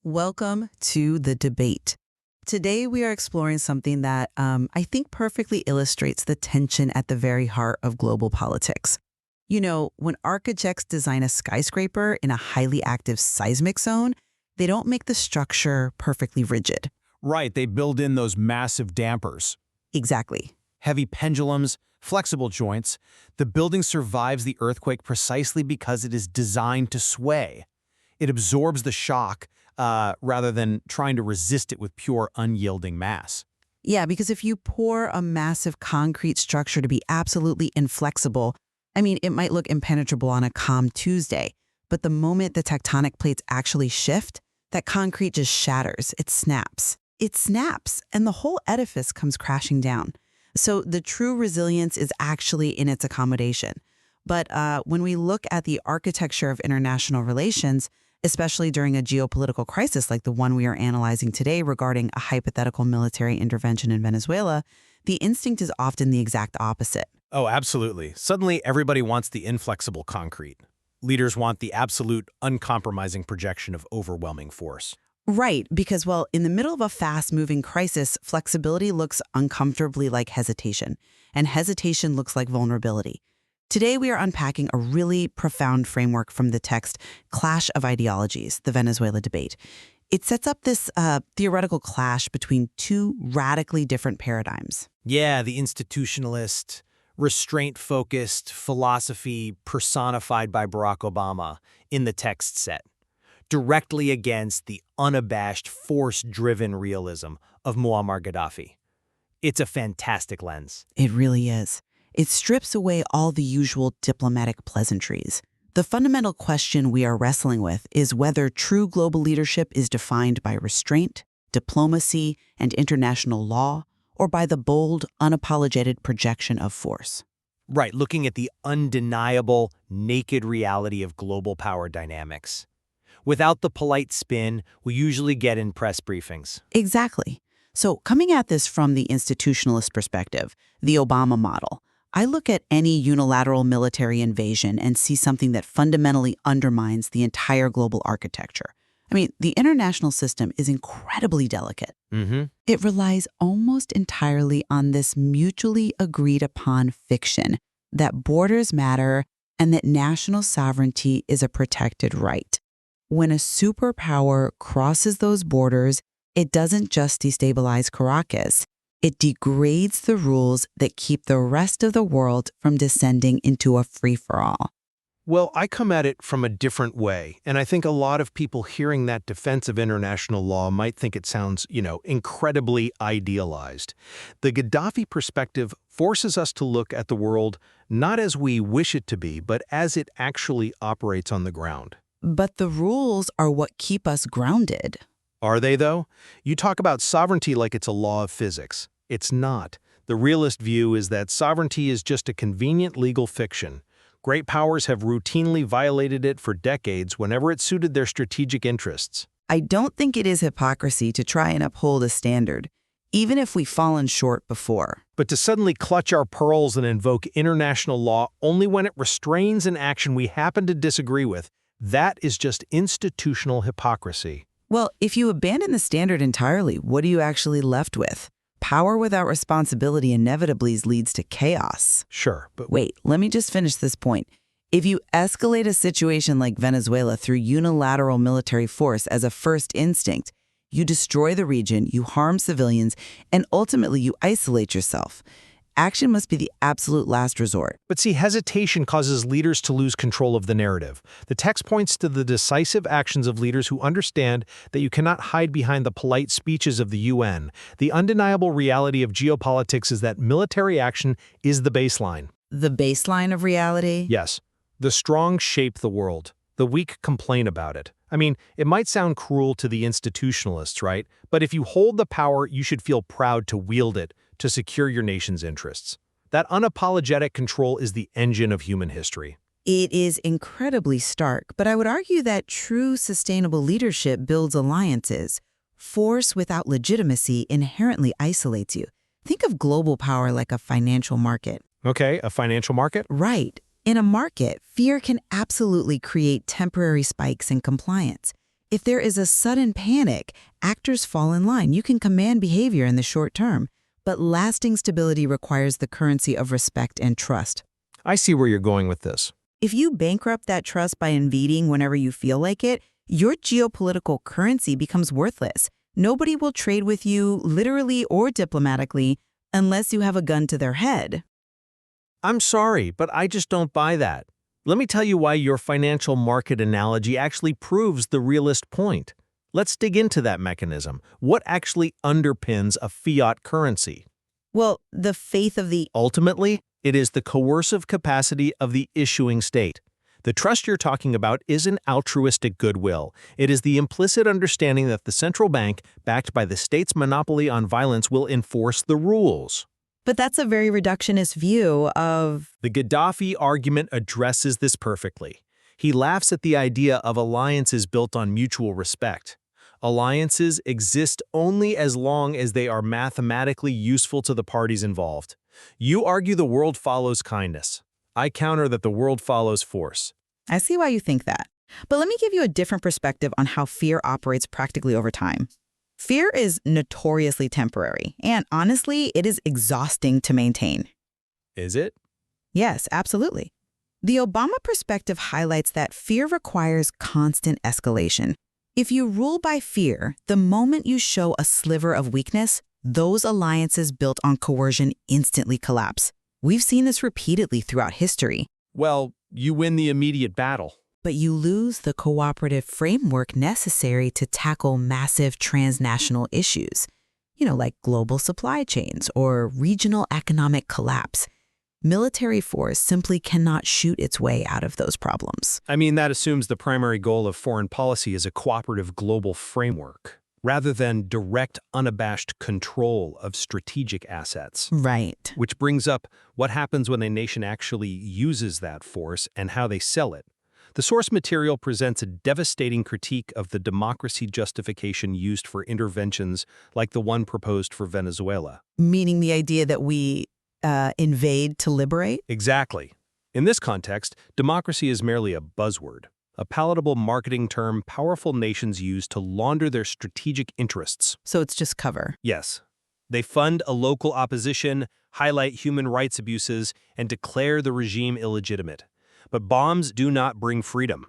Welcome to the debate. Today we are exploring something that I think perfectly illustrates the tension at the very heart of global politics. You know, when architects design a skyscraper in a highly active seismic zone, they don't make the structure perfectly rigid. Right, they build in those massive dampers. Exactly. Heavy pendulums, flexible joints. The building survives the earthquake precisely because it is designed to sway. It absorbs the shock rather than trying to resist it with pure unyielding mass. Yeah, because if you pour a massive concrete structure to be absolutely inflexible, it might look impenetrable on a calm Tuesday, but the moment the tectonic plates actually shift, that concrete just shatters. It snaps. It snaps, and the whole edifice comes crashing down. So the true resilience is actually in its accommodation. But when we look at the architecture of international relations, especially during a geopolitical crisis like the one we are analyzing today regarding a hypothetical military intervention in Venezuela, the instinct is often the exact opposite. Oh, absolutely. Suddenly, everybody wants the inflexible concrete. Leaders want the absolute, uncompromising projection of overwhelming force. Right, because, well, in the middle of a fast-moving crisis, flexibility looks uncomfortably like hesitation, and hesitation looks like vulnerability. Today, we are unpacking a really profound framework from the text Clash of Ideologies, the Venezuela debate. It sets up this theoretical clash between two radically different paradigms. Yeah, the institutionalist, restraint-focused philosophy personified by Barack Obama in the text set, directly against the unabashed, force-driven realism of Muammar Gaddafi. It's a fantastic lens. It really is. It strips away all the usual diplomatic pleasantries. The fundamental question we are wrestling with is whether true global leadership is defined by restraint, diplomacy, and international law, or by the bold, unapologetic projection of force. Right, looking at the undeniable, naked reality of global power dynamics. Without the polite spin we usually get in press briefings. Exactly. So coming at this from the institutionalist perspective, the Obama model, I look at any unilateral military invasion and see something that fundamentally undermines the entire global architecture. The international system is incredibly delicate. It relies almost entirely on this mutually agreed upon fiction that borders matter and that national sovereignty is a protected right. When a superpower crosses those borders, it doesn't just destabilize Caracas. It degrades the rules that keep the rest of the world from descending into a free-for-all. Well, I come at it from a different way, and I think a lot of people hearing that defense of international law might think it sounds, incredibly idealized. The Gaddafi perspective forces us to look at the world not as we wish it to be, but as it actually operates on the ground. But the rules are what keep us grounded. Are they, though? You talk about sovereignty like it's a law of physics. It's not. The realist view is that sovereignty is just a convenient legal fiction. Great powers have routinely violated it for decades whenever it suited their strategic interests. I don't think it is hypocrisy to try and uphold a standard, even if we've fallen short before. But to suddenly clutch our pearls and invoke international law only when it restrains an action we happen to disagree with, that is just institutional hypocrisy. Well, if you abandon the standard entirely, what are you actually left with? Power without responsibility inevitably leads to chaos. Sure, but Wait, let me just finish this point. If you escalate a situation like Venezuela through unilateral military force as a first instinct, you destroy the region, you harm civilians, and ultimately you isolate yourself. Action must be the absolute last resort. But see, hesitation causes leaders to lose control of the narrative. The text points to the decisive actions of leaders who understand that you cannot hide behind the polite speeches of the UN. The undeniable reality of geopolitics is that military action is the baseline. The baseline of reality? Yes. The strong shape the world. The weak complain about it. It might sound cruel to the institutionalists, right? But if you hold the power, you should feel proud to wield it to secure your nation's interests. That unapologetic control is the engine of human history. It is incredibly stark, but I would argue that true sustainable leadership builds alliances. Force without legitimacy inherently isolates you. Think of global power like a financial market. Okay, a financial market? Right. In a market, fear can absolutely create temporary spikes in compliance. If there is a sudden panic, actors fall in line. You can command behavior in the short term, but lasting stability requires the currency of respect and trust. I see where you're going with this. If you bankrupt that trust by invading whenever you feel like it, your geopolitical currency becomes worthless. Nobody will trade with you, literally or diplomatically, unless you have a gun to their head. I'm sorry, but I just don't buy that. Let me tell you why your financial market analogy actually proves the realist point. Let's dig into that mechanism. What actually underpins a fiat currency? Well, the faith of the... Ultimately, it is the coercive capacity of the issuing state. The trust you're talking about isn't altruistic goodwill. It is the implicit understanding that the central bank, backed by the state's monopoly on violence, will enforce the rules. But that's a very reductionist view of... The Gaddafi argument addresses this perfectly. He laughs at the idea of alliances built on mutual respect. Alliances exist only as long as they are mathematically useful to the parties involved. You argue the world follows kindness. I counter that the world follows force. I see why you think that. But let me give you a different perspective on how fear operates practically over time. Fear is notoriously temporary, and honestly, it is exhausting to maintain. Is it? Yes, absolutely. The Obama perspective highlights that fear requires constant escalation. If you rule by fear, the moment you show a sliver of weakness, those alliances built on coercion instantly collapse. We've seen this repeatedly throughout history. Well, you win the immediate battle. But you lose the cooperative framework necessary to tackle massive transnational issues, like global supply chains or regional economic collapse. Military force simply cannot shoot its way out of those problems. I mean, that assumes the primary goal of foreign policy is a cooperative global framework, rather than direct, unabashed control of strategic assets. Right. Which brings up what happens when a nation actually uses that force and how they sell it. The source material presents a devastating critique of the democracy justification used for interventions like the one proposed for Venezuela. Meaning the idea that we invade to liberate? Exactly. In this context, democracy is merely a buzzword, a palatable marketing term powerful nations use to launder their strategic interests. So it's just cover. Yes. They fund a local opposition, highlight human rights abuses, and declare the regime illegitimate. But bombs do not bring freedom.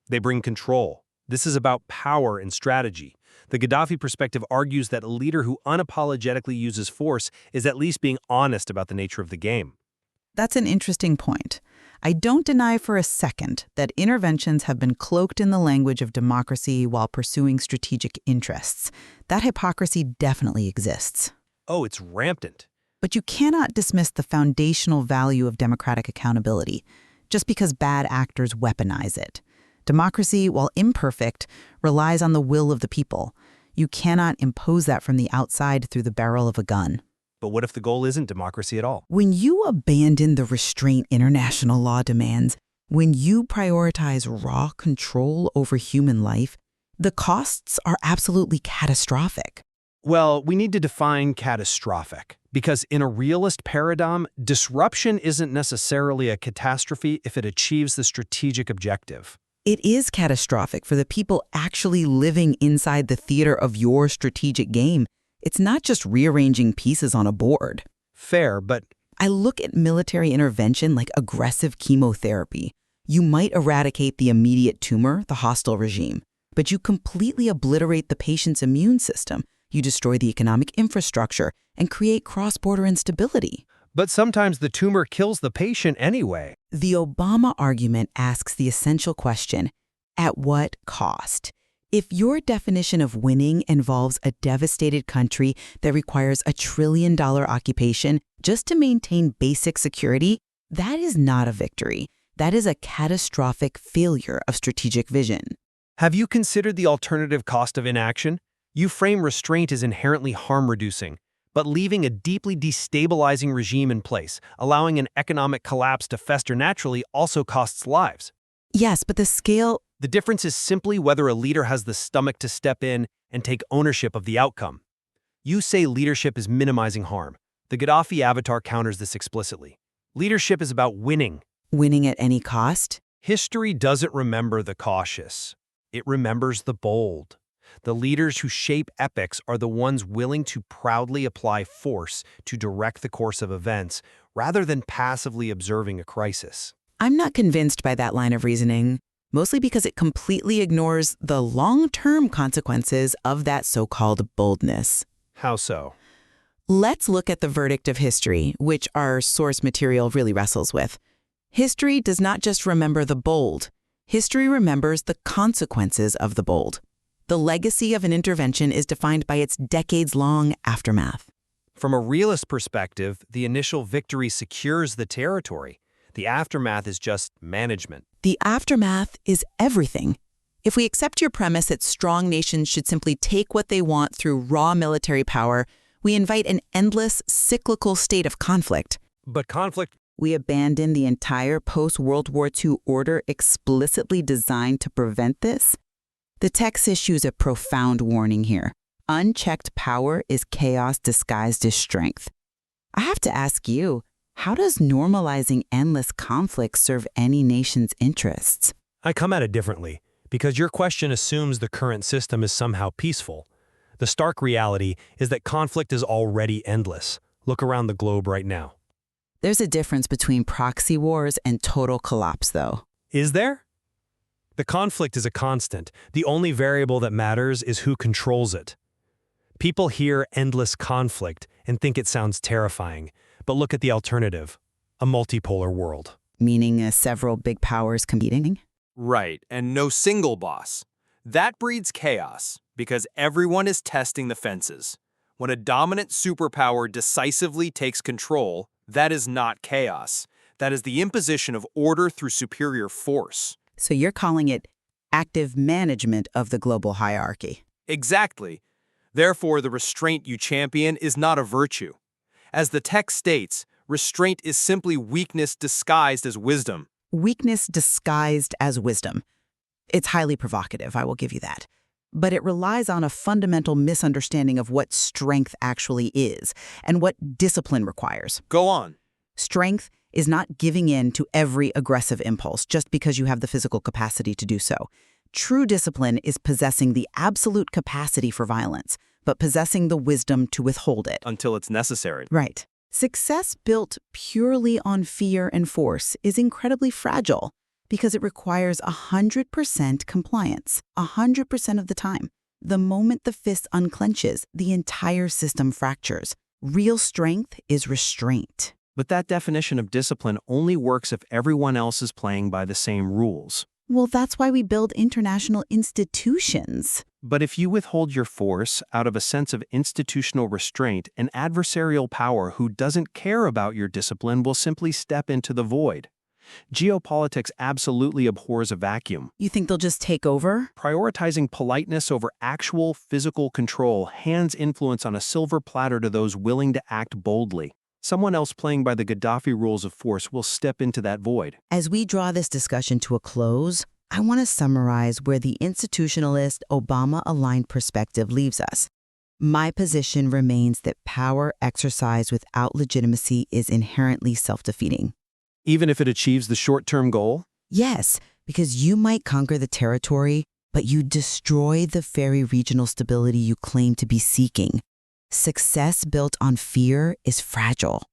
They bring control. This is about power and strategy. The Gaddafi perspective argues that a leader who unapologetically uses force is at least being honest about the nature of the game. That's an interesting point. I don't deny for a second that interventions have been cloaked in the language of democracy while pursuing strategic interests. That hypocrisy definitely exists. Oh, it's rampant. But you cannot dismiss the foundational value of democratic accountability just because bad actors weaponize it. Democracy, while imperfect, relies on the will of the people. You cannot impose that from the outside through the barrel of a gun. But what if the goal isn't democracy at all? When you abandon the restraint international law demands, when you prioritize raw control over human life, the costs are absolutely catastrophic. Well, we need to define catastrophic, because in a realist paradigm, disruption isn't necessarily a catastrophe if it achieves the strategic objective. It is catastrophic for the people actually living inside the theater of your strategic game. It's not just rearranging pieces on a board. Fair, but I look at military intervention like aggressive chemotherapy. You might eradicate the immediate tumor, the hostile regime, but you completely obliterate the patient's immune system. You destroy the economic infrastructure and create cross-border instability. But sometimes the tumor kills the patient anyway. The Obama argument asks the essential question, at what cost? If your definition of winning involves a devastated country that requires $1 trillion occupation just to maintain basic security, that is not a victory. That is a catastrophic failure of strategic vision. Have you considered the alternative cost of inaction? You frame restraint as inherently harm-reducing, but leaving a deeply destabilizing regime in place, allowing an economic collapse to fester naturally, also costs lives. Yes, but the scale... The difference is simply whether a leader has the stomach to step in and take ownership of the outcome. You say leadership is minimizing harm. The Gaddafi avatar counters this explicitly. Leadership is about winning. Winning at any cost? History doesn't remember the cautious. It remembers the bold. The leaders who shape epics are the ones willing to proudly apply force to direct the course of events rather than passively observing a crisis. I'm not convinced by that line of reasoning, mostly because it completely ignores the long-term consequences of that so-called boldness. How so? Let's look at the verdict of history, which our source material really wrestles with. History does not just remember the bold. History remembers the consequences of the bold. The legacy of an intervention is defined by its decades-long aftermath. From a realist perspective, the initial victory secures the territory. The aftermath is just management. The aftermath is everything. If we accept your premise that strong nations should simply take what they want through raw military power, we invite an endless, cyclical state of conflict. But conflict. We abandon the entire post-World War II order explicitly designed to prevent this? The text issues a profound warning here. Unchecked power is chaos disguised as strength. I have to ask you, how does normalizing endless conflict serve any nation's interests? I come at it differently, because your question assumes the current system is somehow peaceful. The stark reality is that conflict is already endless. Look around the globe right now. There's a difference between proxy wars and total collapse, though. Is there? The conflict is a constant. The only variable that matters is who controls it. People hear endless conflict and think it sounds terrifying, but look at the alternative, a multipolar world. Meaning several big powers competing? Right, and no single boss. That breeds chaos, because everyone is testing the fences. When a dominant superpower decisively takes control, that is not chaos. That is the imposition of order through superior force. So you're calling it active management of the global hierarchy. Exactly. Therefore, the restraint you champion is not a virtue. As the text states, restraint is simply weakness disguised as wisdom. Weakness disguised as wisdom. It's highly provocative, I will give you that. But it relies on a fundamental misunderstanding of what strength actually is and what discipline requires. Go on. Strength is not giving in to every aggressive impulse just because you have the physical capacity to do so. True discipline is possessing the absolute capacity for violence, but possessing the wisdom to withhold it. Until it's necessary. Right. Success built purely on fear and force is incredibly fragile because it requires 100% compliance, 100% of the time. The moment the fist unclenches, the entire system fractures. Real strength is restraint. But that definition of discipline only works if everyone else is playing by the same rules. Well, that's why we build international institutions. But if you withhold your force out of a sense of institutional restraint, an adversarial power who doesn't care about your discipline will simply step into the void. Geopolitics absolutely abhors a vacuum. You think they'll just take over? Prioritizing politeness over actual physical control hands influence on a silver platter to those willing to act boldly. Someone else playing by the Gaddafi rules of force will step into that void. As we draw this discussion to a close, I want to summarize where the institutionalist, Obama-aligned perspective leaves us. My position remains that power exercised without legitimacy is inherently self-defeating. Even if it achieves the short-term goal? Yes, because you might conquer the territory, but you destroy the very regional stability you claim to be seeking. Success built on fear is fragile.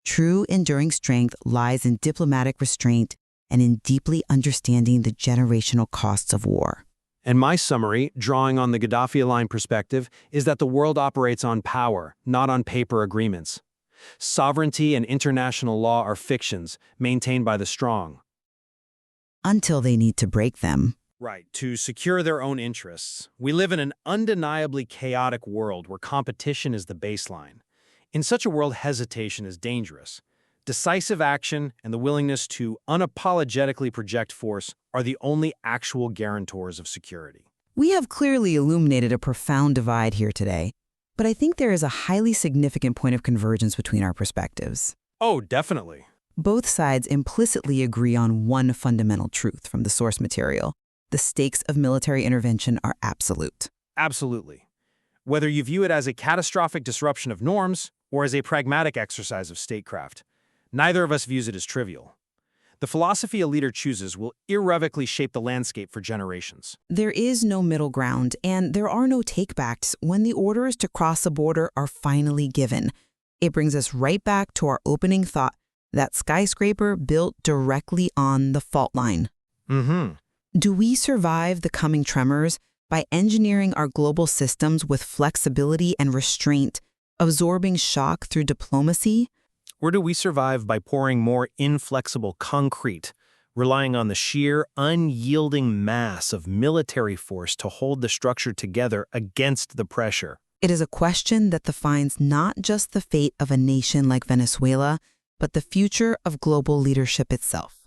True enduring strength lies in diplomatic restraint and in deeply understanding the generational costs of war. And my summary, drawing on the Gaddafi-aligned perspective, is that the world operates on power, not on paper agreements. Sovereignty and international law are fictions, maintained by the strong. Until they need to break them. Right, to secure their own interests. We live in an undeniably chaotic world where competition is the baseline. In such a world, hesitation is dangerous. Decisive action and the willingness to unapologetically project force are the only actual guarantors of security. We have clearly illuminated a profound divide here today, but I think there is a highly significant point of convergence between our perspectives. Oh, definitely. Both sides implicitly agree on one fundamental truth from the source material. The stakes of military intervention are absolute. Absolutely. Whether you view it as a catastrophic disruption of norms or as a pragmatic exercise of statecraft, neither of us views it as trivial. The philosophy a leader chooses will irrevocably shape the landscape for generations. There is no middle ground, and there are no takebacks when the orders to cross a border are finally given. It brings us right back to our opening thought, that skyscraper built directly on the fault line. Do we survive the coming tremors by engineering our global systems with flexibility and restraint, absorbing shock through diplomacy? Or do we survive by pouring more inflexible concrete, relying on the sheer, unyielding mass of military force to hold the structure together against the pressure? It is a question that defines not just the fate of a nation like Venezuela, but the future of global leadership itself.